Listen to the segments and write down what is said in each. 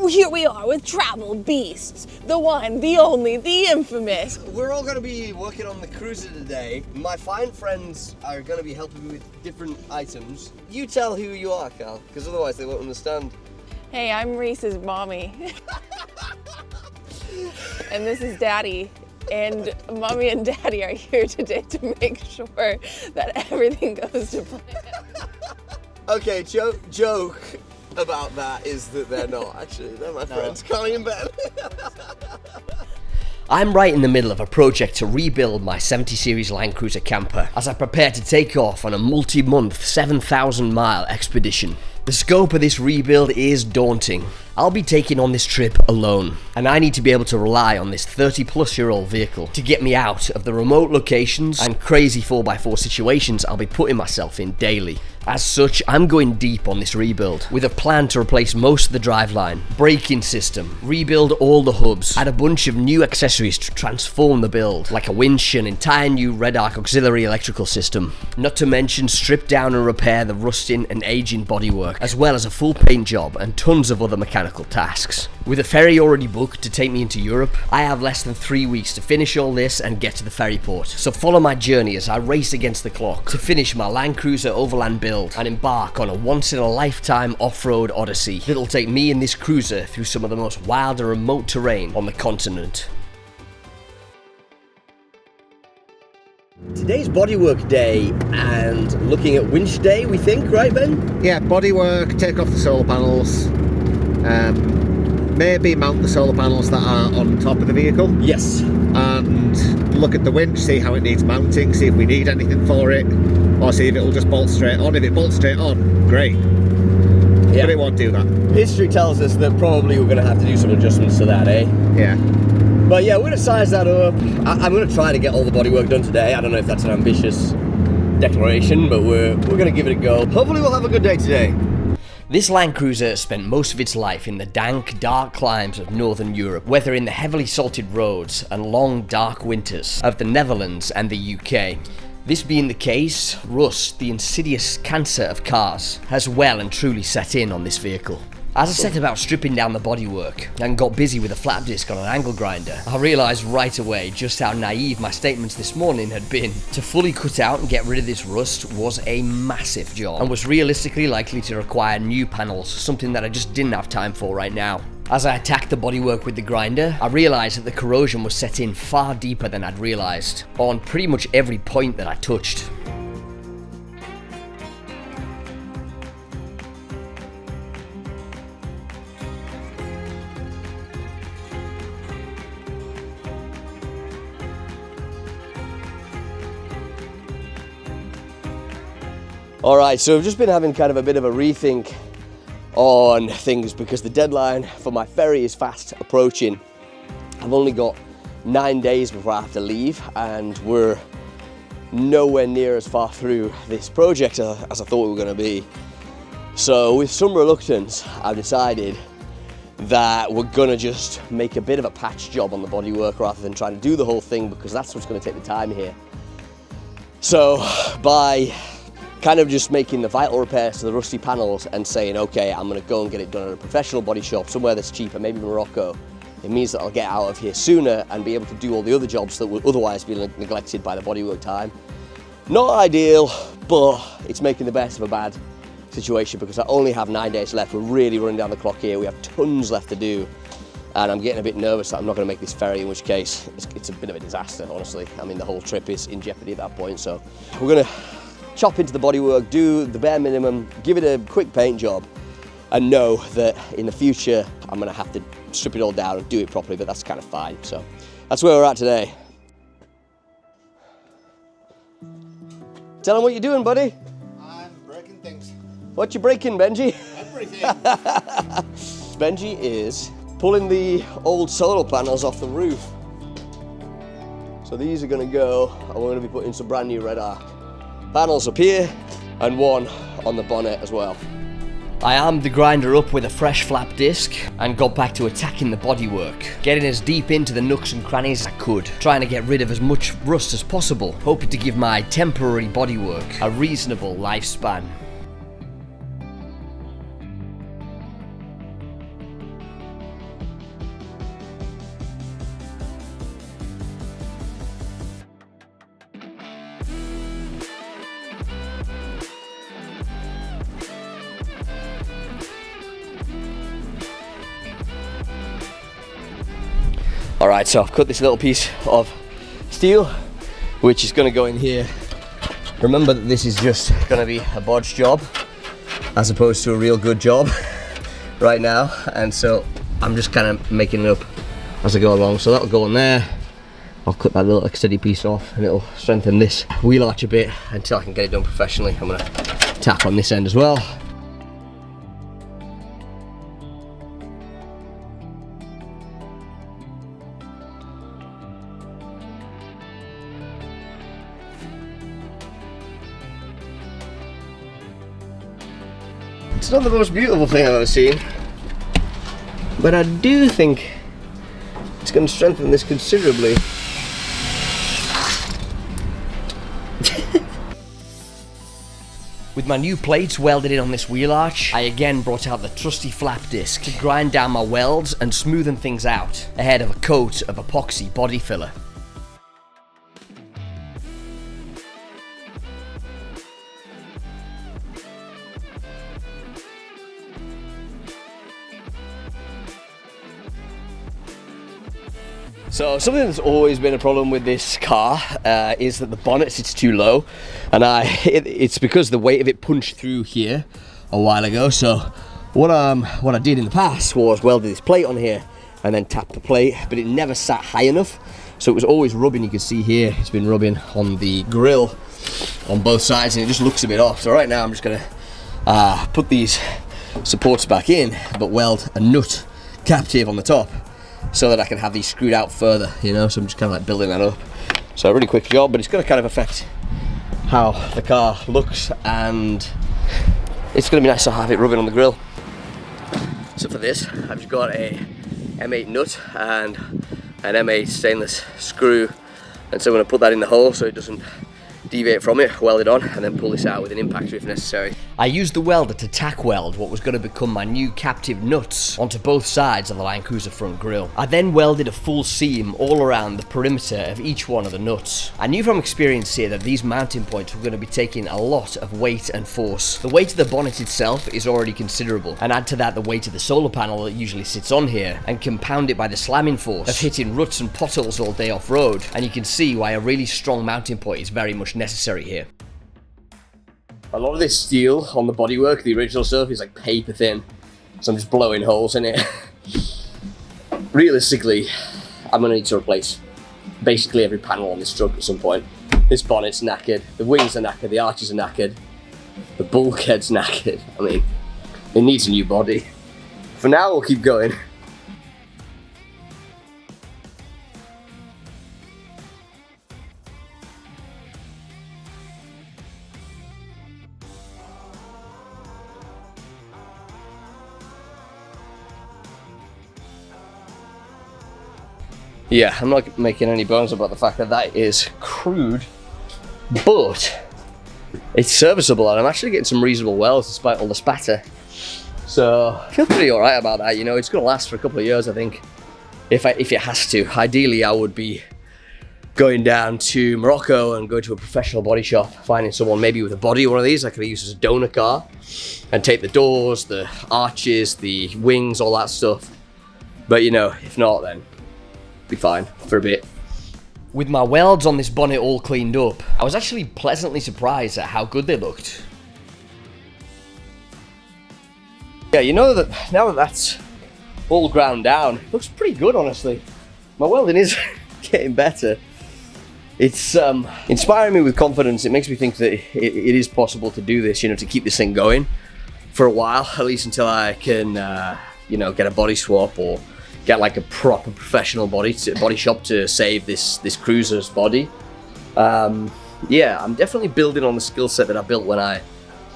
here we are with Travel Beasts, the one, the only, the infamous. We're all going to be working on the cruiser today. My fine friends are going to be helping me with different items. You tell who you are, Carl, because otherwise they won't understand. Hey, I'm Reese's mommy. And this is Daddy. And Mommy and Daddy are here today to make sure that everything goes to plan. Okay, joke about that is that they're not actually. They're my friends, Carli and Ben. I'm right in the middle of a project to rebuild my 70 series Land Cruiser camper as I prepare to take off on a multi-month 7,000-mile expedition. The scope of this rebuild is daunting. I'll be taking on this trip alone, and I need to be able to rely on this 30-plus-year-old vehicle to get me out of the remote locations and crazy 4x4 situations I'll be putting myself in daily. As such, I'm going deep on this rebuild, with a plan to replace most of the driveline, braking system, rebuild all the hubs, add a bunch of new accessories to transform the build, like a winch, an entire new Red Arc auxiliary electrical system, not to mention strip down and repair the rusting and aging bodywork, as well as a full paint job and tons of other mechanical tasks. With a ferry already booked to take me into Europe, I have less than 3 weeks to finish all this and get to the ferry port. So follow my journey as I race against the clock to finish my Land Cruiser overland build and embark on a once-in-a-lifetime off-road odyssey that'll take me and this cruiser through some of the most wild and remote terrain on the continent. Today's bodywork day and looking at winch day, we think, right, Ben? Yeah, bodywork, take off the solar panels, maybe mount the solar panels that are on top of the vehicle. Yes. And look at the winch, see how it needs mounting, see if we need anything for it, or see if it'll just bolt straight on. If it bolts straight on, great. Yeah. But it won't do that. History tells us that probably we're going to have to do some adjustments to that, eh? Yeah. But yeah, we're going to size that up. I'm going to try to get all the bodywork done today. I don't know if that's an ambitious declaration, but we're going to give it a go. Hopefully we'll have a good day today. This Land Cruiser spent most of its life in the dank, dark climes of northern Europe, whether in the heavily salted roads and long, dark winters of the Netherlands and the UK. This being the case, rust, the insidious cancer of cars, has well and truly set in on this vehicle. As I set about stripping down the bodywork and got busy with a flat disc on an angle grinder, I realised right away just how naive my statements this morning had been. To fully cut out and get rid of this rust was a massive job and was realistically likely to require new panels, something that I just didn't have time for right now. As I attacked the bodywork with the grinder, I realised that the corrosion was set in far deeper than I'd realised, on pretty much every point that I touched. Alright, so I've just been having kind of a bit of a rethink on things because the deadline for my ferry is fast approaching. I've only got 9 days before I have to leave, and we're nowhere near as far through this project as I thought we were going to be. So with some reluctance, I've decided that we're going to just make a bit of a patch job on the bodywork rather than trying to do the whole thing, because that's what's going to take the time here. So by kind of just making the vital repairs to the rusty panels and saying, okay, I'm going to go and get it done at a professional body shop somewhere that's cheaper, maybe Morocco. It means that I'll get out of here sooner and be able to do all the other jobs that would otherwise be neglected by the bodywork time. Not ideal, but it's making the best of a bad situation because I only have 9 days left. We're really running down the clock here. We have tons left to do, and I'm getting a bit nervous that I'm not going to make this ferry, in which case it's a bit of a disaster, honestly. I mean, the whole trip is in jeopardy at that point, so we're going to chop into the bodywork, do the bare minimum, give it a quick paint job, and know that in the future I'm going to have to strip it all down and do it properly, but that's kind of fine. So that's where we're at today. Tell them what you're doing, buddy. I'm breaking things. What you breaking, Benji? Everything. Benji is pulling the old solar panels off the roof. So these are going to go, and we're going to be putting some brand new Red Arc panels up here and one on the bonnet as well. I armed the grinder up with a fresh flap disc and got back to attacking the bodywork, getting as deep into the nooks and crannies as I could, trying to get rid of as much rust as possible, hoping to give my temporary bodywork a reasonable lifespan. Alright, so I've cut this little piece of steel, which is going to go in here. Remember that this is just going to be a bodge job, as opposed to a real good job right now. And so I'm just kind of making it up as I go along. So that'll go on there. I'll cut that little steady piece off and it'll strengthen this wheel arch a bit until I can get it done professionally. I'm going to tap on this end as well. It's not the most beautiful thing I've ever seen, but I do think it's going to strengthen this considerably. With my new plates welded in on this wheel arch, I again brought out the trusty flap disc to grind down my welds and smoothen things out ahead of a coat of epoxy body filler. So something that's always been a problem with this car is that the bonnet sits too low, and it's because the weight of it punched through here a while ago. So what I did in the past was welded this plate on here and then tapped the plate, but it never sat high enough, so it was always rubbing. You can see here it's been rubbing on the grill on both sides, and it just looks a bit off. So right now I'm just gonna put these supports back in, but weld a nut captive on the top, so that I can have these screwed out further, you know. So I'm just kind of like building that up. So a really quick job, but it's going to kind of affect how the car looks, and it's going to be nice to have it rubbing on the grill. So for this, I've just got a M8 nut and an M8 stainless screw, and so I'm going to put that in the hole so it doesn't deviate from it, weld it on, and then pull this out with an impactor if necessary. I used the welder to tack weld what was going to become my new captive nuts onto both sides of the Land Cruiser front grille. I then welded a full seam all around the perimeter of each one of the nuts. I knew from experience here that these mounting points were going to be taking a lot of weight and force. The weight of the bonnet itself is already considerable, and add to that the weight of the solar panel that usually sits on here, and compound it by the slamming force of hitting ruts and potholes all day off-road, and you can see why a really strong mounting point is very much necessary here. A lot of this steel on the bodywork, the original stuff, is like paper thin, so I'm just blowing holes in it. Realistically, I'm going to need to replace basically every panel on this truck at some point. This bonnet's knackered, the wings are knackered, the arches are knackered, the bulkhead's knackered. I mean, it needs a new body. For now, we'll keep going. Yeah, I'm not making any bones about the fact that that is crude, but it's serviceable, and I'm actually getting some reasonable welds despite all the spatter. So I feel pretty alright about that, you know. It's going to last for a couple of years, I think, if it has to. Ideally, I would be going down to Morocco and go to a professional body shop, finding someone maybe with a body, one of these I could use as a donor car, and take the doors, the arches, the wings, all that stuff. But you know, if not, then be fine for a bit. With my welds on this bonnet all cleaned up, I was actually pleasantly surprised at how good they looked. Yeah, you know that now that that's all ground down, it looks pretty good, honestly. My welding is getting better. It's inspiring me with confidence. It makes me think that it is possible to do this, you know, to keep this thing going for a while, at least until I can, you know, get a body swap or get like a proper professional body shop to save this cruiser's body. Yeah, I'm definitely building on the skill set that I built when I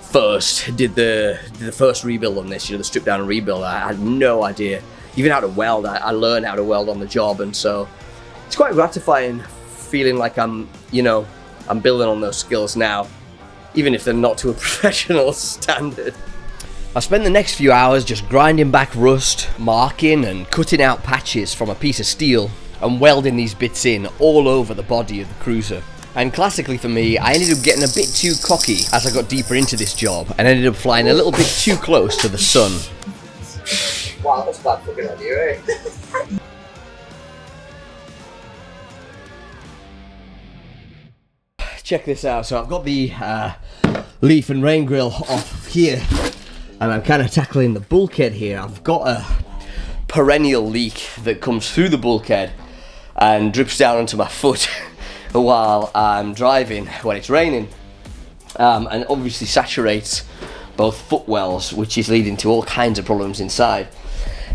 first did the first rebuild on this, you know, the strip down and rebuild. I had no idea even how to weld. I learned how to weld on the job, and so it's quite gratifying feeling like I'm building on those skills now, even if they're not to a professional standard. I spent the next few hours just grinding back rust, marking and cutting out patches from a piece of steel, and welding these bits in all over the body of the cruiser. And classically for me, I ended up getting a bit too cocky as I got deeper into this job, and ended up flying a little bit too close to the sun. Wow, that's a bad fucking idea, eh? check this out. So I've got the leaf and rain grill off here, and I'm kind of tackling the bulkhead here. I've got a perennial leak that comes through the bulkhead and drips down onto my foot while I'm driving when it's raining, and obviously saturates both footwells, which is leading to all kinds of problems inside.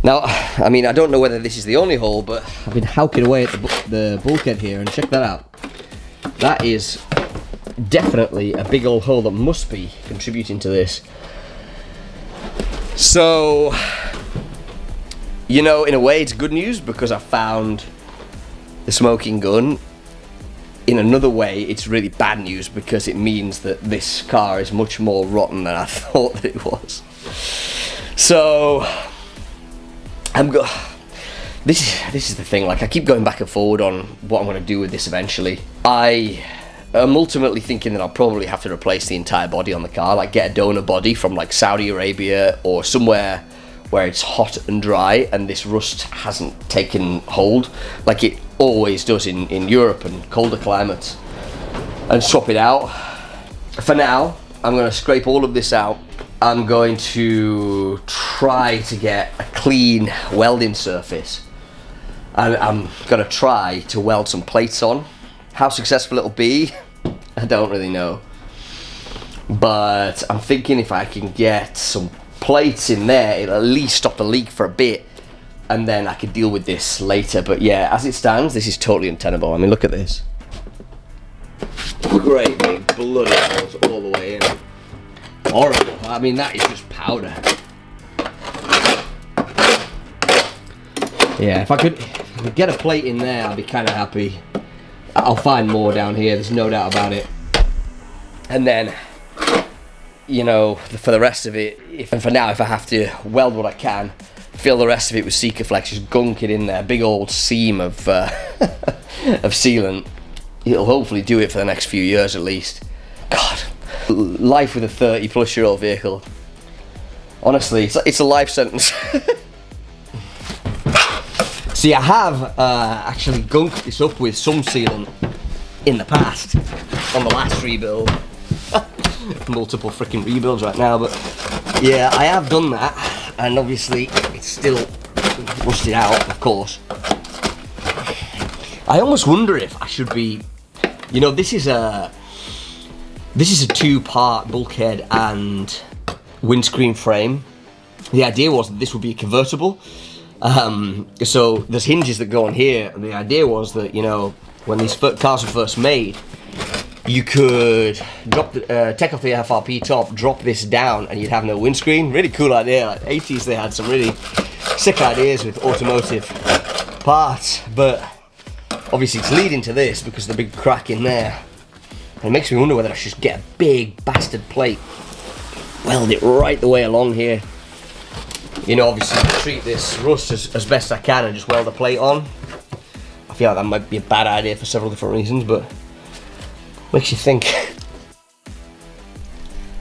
Now, I mean, I don't know whether this is the only hole, but I've been howking away at the bulkhead here, and check that out. That is definitely a big old hole that must be contributing to this. So, you know, in a way it's good news because I found the smoking gun. In another way, it's really bad news because it means that this car is much more rotten than I thought that it was. So, this is the thing, like I keep going back and forward on what I'm going to do with this eventually. I am ultimately thinking that I'll probably have to replace the entire body on the car, like get a donor body from like Saudi Arabia or somewhere where it's hot and dry and this rust hasn't taken hold like it always does in Europe and colder climates, and swap it out. For now, I'm going to scrape all of this out. I'm going to try to get a clean welding surface, and I'm going to try to weld some plates on. How successful it'll be, I don't really know, but I'm thinking if I can get some plates in there, it'll at least stop the leak for a bit, and then I could deal with this later. But yeah, as it stands, this is totally untenable. I mean, look at this. Great big bloody holes all the way in. Horrible. I mean, that is just powder. Yeah, if I could get a plate in there, I'd be kind of happy. I'll find more down here, there's no doubt about it. And then, you know, for the rest of it, and for now, if I have to weld what I can, fill the rest of it with Sikaflex, just gunk it in there, big old seam of of sealant. It'll hopefully do it for the next few years at least. God, life with a 30-plus-year-old vehicle. Honestly, it's a life sentence. See, I have actually gunked this up with some sealant in the past, on the last rebuild. Multiple freaking rebuilds right now, but yeah, I have done that, and obviously it's still rusted out, of course. I almost wonder if I should be, you know, this is a two-part bulkhead and windscreen frame. The idea was that this would be a convertible. So there's hinges that go on here, and the idea was that, you know, when these cars were first made, you could take off the FRP top, drop this down, and you'd have no windscreen. Really cool idea. Like 80s, they had some really sick ideas with automotive parts, but obviously it's leading to this because of the big crack in there. And it makes me wonder whether I should just get a big bastard plate, weld it right the way along here. You know, obviously treat this rust as best I can and just weld a plate on. I feel like that might be a bad idea for several different reasons, but makes you think.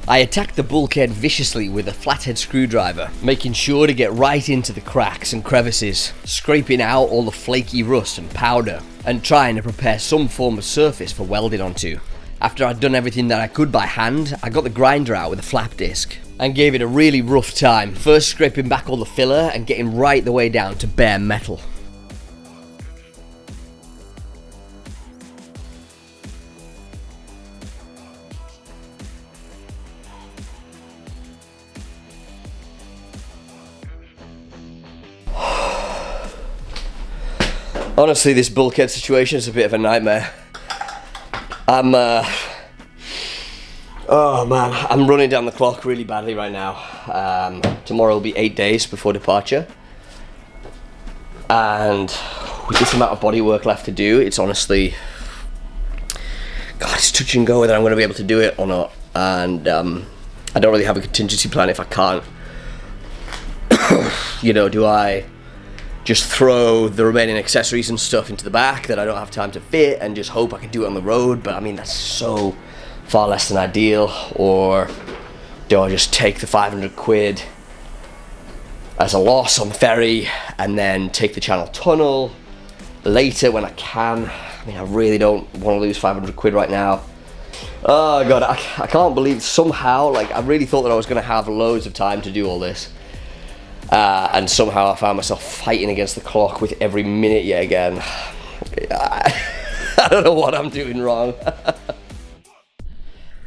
I attacked the bulkhead viciously with a flathead screwdriver, making sure to get right into the cracks and crevices, scraping out all the flaky rust and powder, and trying to prepare some form of surface for welding onto. After I'd done everything that I could by hand, I got the grinder out with a flap disc and gave it a really rough time, first scraping back all the filler and getting right the way down to bare metal. Honestly, this bulkhead situation is a bit of a nightmare. Oh man, I'm running down the clock really badly right now. Tomorrow will be 8 days before departure. And with this amount of bodywork left to do, it's honestly, God, it's touch and go whether I'm going to be able to do it or not. And I don't really have a contingency plan if I can't. You know, do I just throw the remaining accessories and stuff into the back that I don't have time to fit and just hope I can do it on the road? But I mean, that's so far less than ideal. Or do I just take the 500 quid as a loss on the ferry and then take the Channel Tunnel later when I can? I mean, I really don't want to lose 500 quid right now. Oh god, I can't believe somehow, like, I really thought that I was going to have loads of time to do all this. And somehow I found myself fighting against the clock with every minute yet again. I don't know what I'm doing wrong.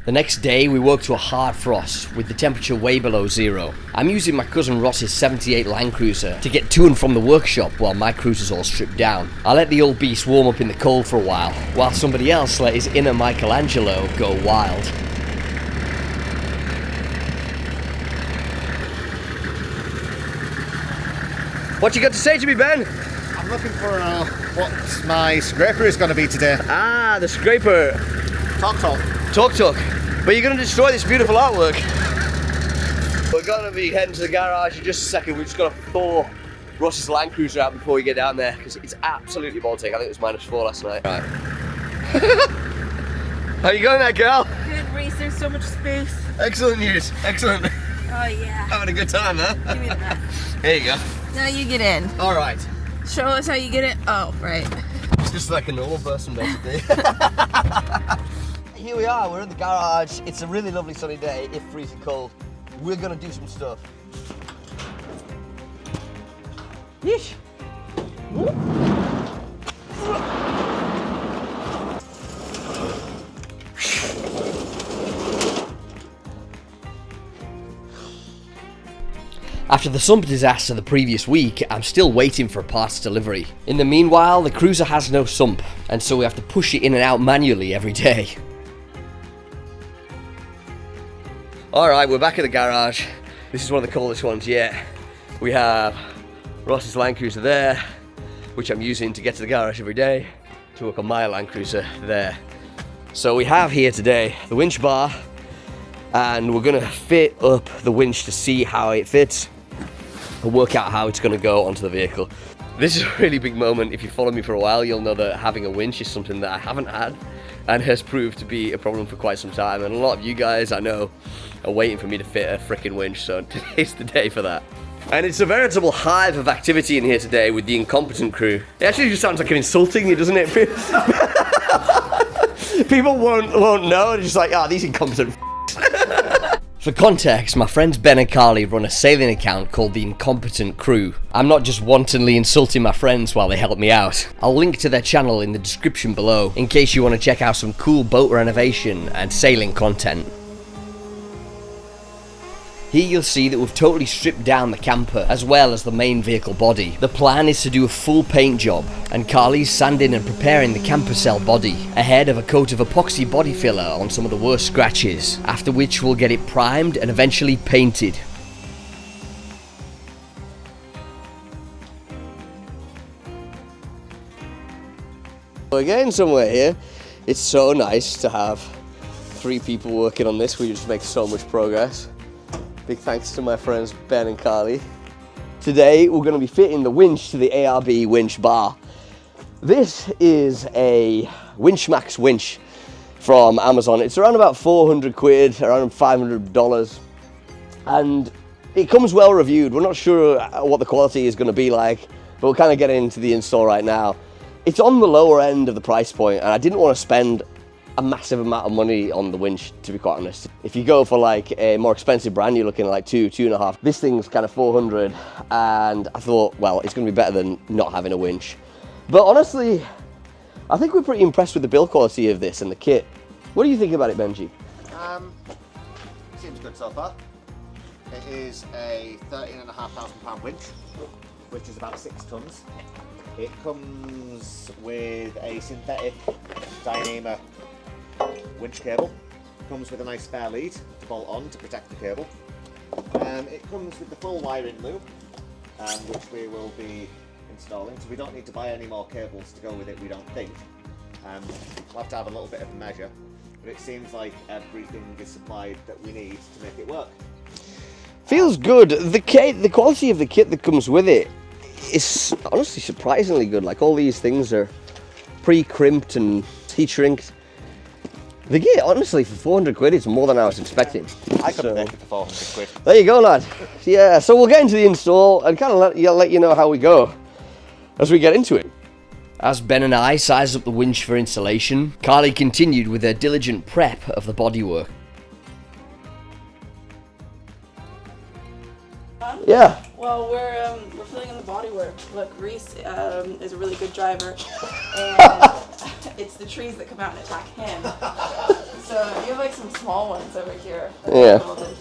The next day we woke to a hard frost with the temperature way below zero. I'm using my cousin Ross's 78 Land Cruiser to get to and from the workshop while my cruiser's all stripped down. I let the old beast warm up in the cold for a while somebody else let his inner Michelangelo go wild. What you got to say to me, Ben? I'm looking for what my scraper is going to be today. Ah, the scraper. Talk. Talk. But you're going to destroy this beautiful artwork. We're going to be heading to the garage in just a second. We've just got to thaw Ross's Land Cruiser out before we get down there, because it's absolutely Baltic. I think it was -4 last night. Right. How you going there, girl? Good, Reese, there's so much space. Excellent news. Excellent. Oh, yeah. Having a good time, huh? Give me that. Here you go. Now you get in. All right. Show us how you get it. Oh, right. It's just like a normal person, basically. Here we are, we're in the garage. It's a really lovely sunny day, if freezing cold. We're gonna do some stuff. Yeesh. After the sump disaster the previous week, I'm still waiting for a parts delivery. In the meanwhile, the cruiser has no sump, and so we have to push it in and out manually every day. Alright, we're back at the garage. This is one of the coldest ones yet. We have Ross's Land Cruiser there, which I'm using to get to the garage every day, to work on my Land Cruiser there. So we have here today the winch bar, and we're gonna fit up the winch to see how it fits and work out how it's gonna go onto the vehicle. This is a really big moment. If you follow me for a while, you'll know that having a winch is something that I haven't had and has proved to be a problem for quite some time, and a lot of you guys I know are waiting for me to fit a freaking winch, so today's the day for that. And it's a veritable hive of activity in here today with the incompetent crew. It actually just sounds like I'm insulting you, doesn't it? People won't know, they're just like, these incompetent For context, my friends Ben and Karli run a sailing account called The Incompetent Crew. I'm not just wantonly insulting my friends while they help me out. I'll link to their channel in the description below in case you want to check out some cool boat renovation and sailing content. Here you'll see that we've totally stripped down the camper as well as the main vehicle body. The plan is to do a full paint job, and Karli's sanding and preparing the camper cell body ahead of a coat of epoxy body filler on some of the worst scratches, after which we'll get it primed and eventually painted. We're getting somewhere here. It's so nice to have 3 people working on this. We just make so much progress. Big thanks to my friends Ben and Karli. Today we're going to be fitting the winch to the ARB winch bar. This is a Winch Max winch from Amazon. It's around about 400 quid, around $500, and it comes well reviewed. We're not sure what the quality is going to be like, but we're kind of getting into the install right now. It's on the lower end of the price point, and I didn't want to spend a massive amount of money on the winch, to be quite honest. If you go for like a more expensive brand, you're looking at like two and a half. This thing's kind of 400, and I thought, well, it's going to be better than not having a winch. But honestly, I think we're pretty impressed with the build quality of this and the kit. What do you think about it, Benji? Seems good so far. It is a £13,500 winch, which is about 6 tons. It comes with a synthetic Dyneema winch cable. Comes with a nice spare lead to bolt on to protect the cable. It comes with the full wiring loop, which we will be installing. So we don't need to buy any more cables to go with it, we don't think. We'll have to have a little bit of a measure, but it seems like everything is supplied that we need to make it work. Feels good. The quality of the kit that comes with it is honestly surprisingly good. Like, all these things are pre-crimped and heat shrinked. The kit, honestly, for 400 quid, it's more than I was expecting. I couldn't make it for 400 quid. There you go, lad. Yeah, so we'll get into the install and kind of let you know how we go as we get into it. As Ben and I sized up the winch for installation, Karli continued with her diligent prep of the bodywork. Yeah. Well, we're filling in the bodywork. Look, Reese is a really good driver, and it's the trees that come out and attack him. So you have like some small ones over here. Yeah.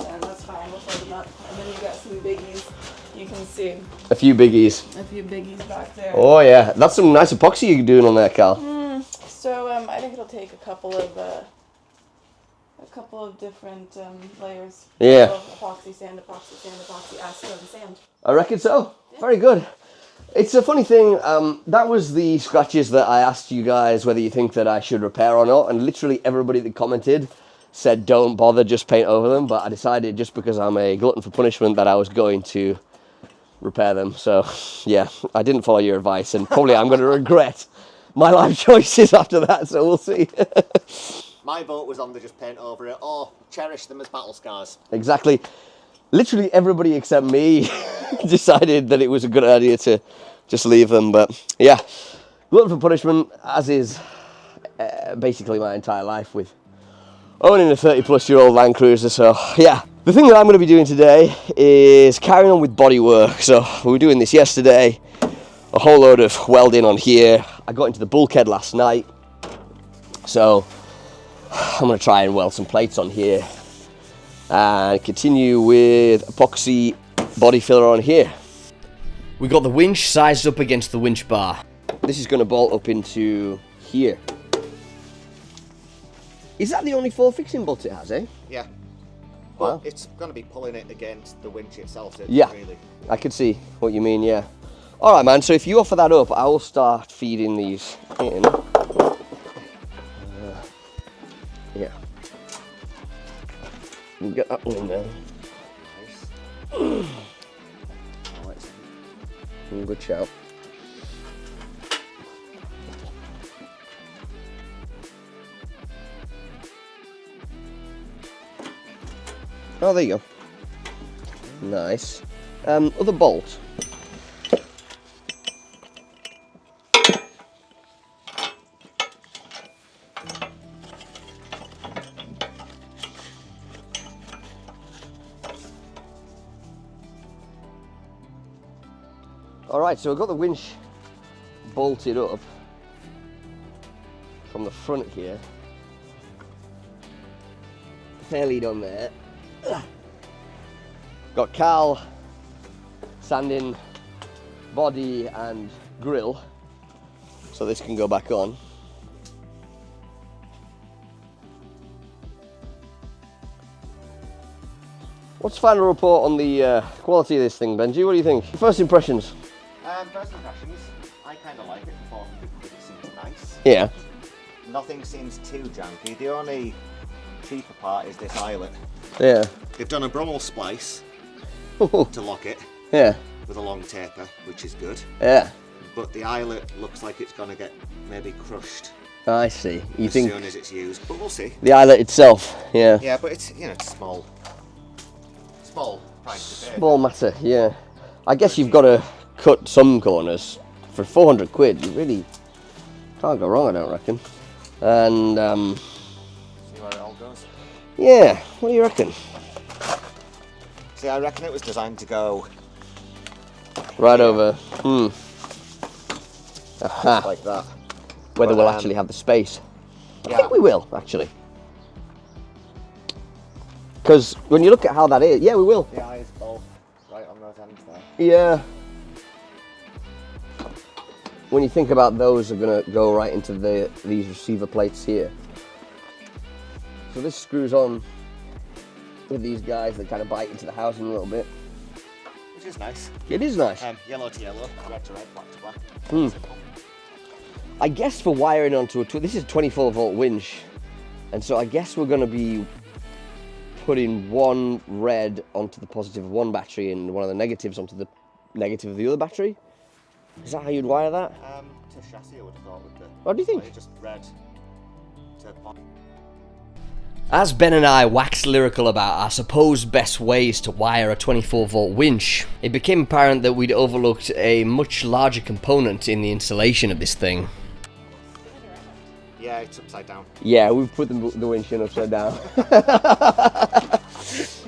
And that's fine. We'll fold them up, and then you got some biggies. You can see A few biggies. a few biggies back there. Oh yeah, that's some nice epoxy you're doing on there, Cal. So I think it'll take a couple of different layers. Yeah. Of epoxy, sand, acid, and sand. I reckon so. Very good. It's a funny thing, that was the scratches that I asked you guys whether you think that I should repair or not, and literally everybody that commented said don't bother, just paint over them, but I decided just because I'm a glutton for punishment that I was going to repair them. So yeah, I didn't follow your advice, and probably I'm going to regret my life choices after that, so we'll see. My vote was on the just paint over it or cherish them as battle scars. Exactly. Literally everybody except me decided that it was a good idea to just leave them, but yeah, glutton for punishment, as is basically my entire life with owning a 30-plus-year-old Land Cruiser. So yeah, the thing that I'm going to be doing today is carrying on with bodywork. So we were doing this yesterday, a whole load of welding on here. I got into the bulkhead last night, so I'm going to try and weld some plates on here and continue with epoxy body filler on here. We got the winch sized up against the winch bar. This is going to bolt up into here. Is that the only 4 fixing bolts it has, eh? Yeah. Well, it's going to be pulling it against the winch itself. So Yeah, really. I can see what you mean, yeah. All right, man, so if you offer that up, I will start feeding these in. Yeah. We'll get that one in there. Nice. Good shout. Oh, there you go. Nice. Other bolt. Alright, so I've got the winch bolted up from the front here. Fairly done there. Got Cal sanding body and grill, so this can go back on. What's the final report on the quality of this thing, Benji? What do you think? First impressions? First impressions, I kind of like it. For 400 quid, it seems nice. Yeah. Nothing seems too janky. The only cheaper part is this eyelet. Yeah. They've done a Brummel splice to lock it Yeah. with a long taper, which is good. Yeah. But the eyelet looks like it's going to get maybe crushed I see. You as think soon as it's used, but we'll see. the eyelet itself? Yeah. Yeah, but it's, you know, it's small price to pay. Small matter. Yeah. I guess you've got to cut some corners for 400 quid. You really can't go wrong, I don't reckon. And See where it all goes. yeah, what do you reckon? See, I reckon it was designed to go Right over. Aha. like that. Whether But, we'll actually have the space. I Yeah. think we will, actually. Because when you look at how that is, yeah, we will. The eyes both right on those ends there. Yeah. When you think about those are going to go right into these receiver plates here. So this screws on with these guys that kind of bite into the housing a little bit. Which is nice. It is nice. Yellow to yellow, red to red, black to black. Simple. I guess for wiring onto this is a 24-volt winch, and so I guess we're going to be putting one red onto the positive of one battery and one of the negatives onto the negative of the other battery. Is that how you'd wire that? To chassis, I would have thought with the. What do you think? Just red to. As Ben and I waxed lyrical about our supposed best ways to wire a 24-volt winch, it became apparent that we'd overlooked a much larger component in the installation of this thing. Yeah, it's upside down. Yeah, we've put the winch in upside down.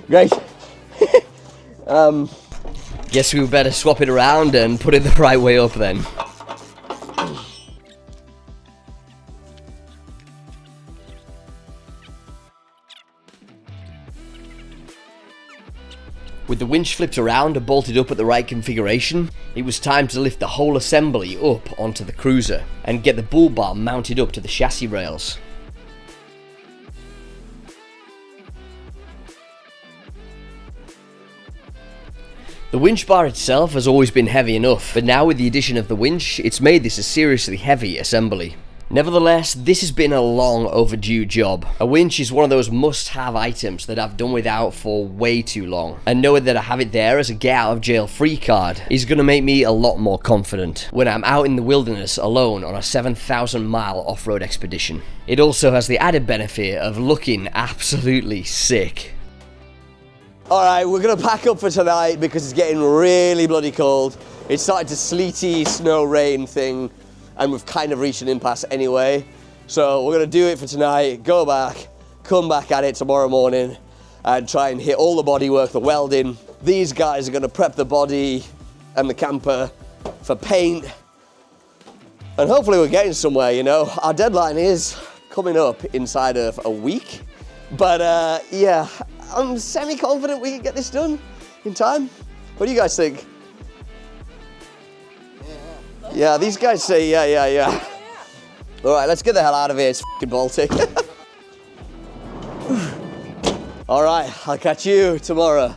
Great. Guess we better swap it around and put it the right way up then. With the winch flipped around and bolted up at the right configuration, it was time to lift the whole assembly up onto the cruiser and get the bull bar mounted up to the chassis rails. The winch bar itself has always been heavy enough, but now with the addition of the winch, it's made this a seriously heavy assembly. Nevertheless, this has been a long overdue job. A winch is one of those must-have items that I've done without for way too long, and knowing that I have it there as a get-out-of-jail-free card is going to make me a lot more confident when I'm out in the wilderness alone on a 7,000-mile off-road expedition. It also has the added benefit of looking absolutely sick. Alright, we're gonna pack up for tonight because it's getting really bloody cold. It's started to sleety, snow, rain thing, and we've kind of reached an impasse anyway. So we're gonna do it for tonight, go back, come back at it tomorrow morning, and try and hit all the bodywork, the welding. These guys are gonna prep the body and the camper for paint. And hopefully we're getting somewhere, you know. Our deadline is coming up inside of a week. But yeah, I'm semi-confident we can get this done in time. What do you guys think? Yeah, these guys say yeah. All right, let's get the hell out of here. It's fucking Baltic. All right, I'll catch you tomorrow.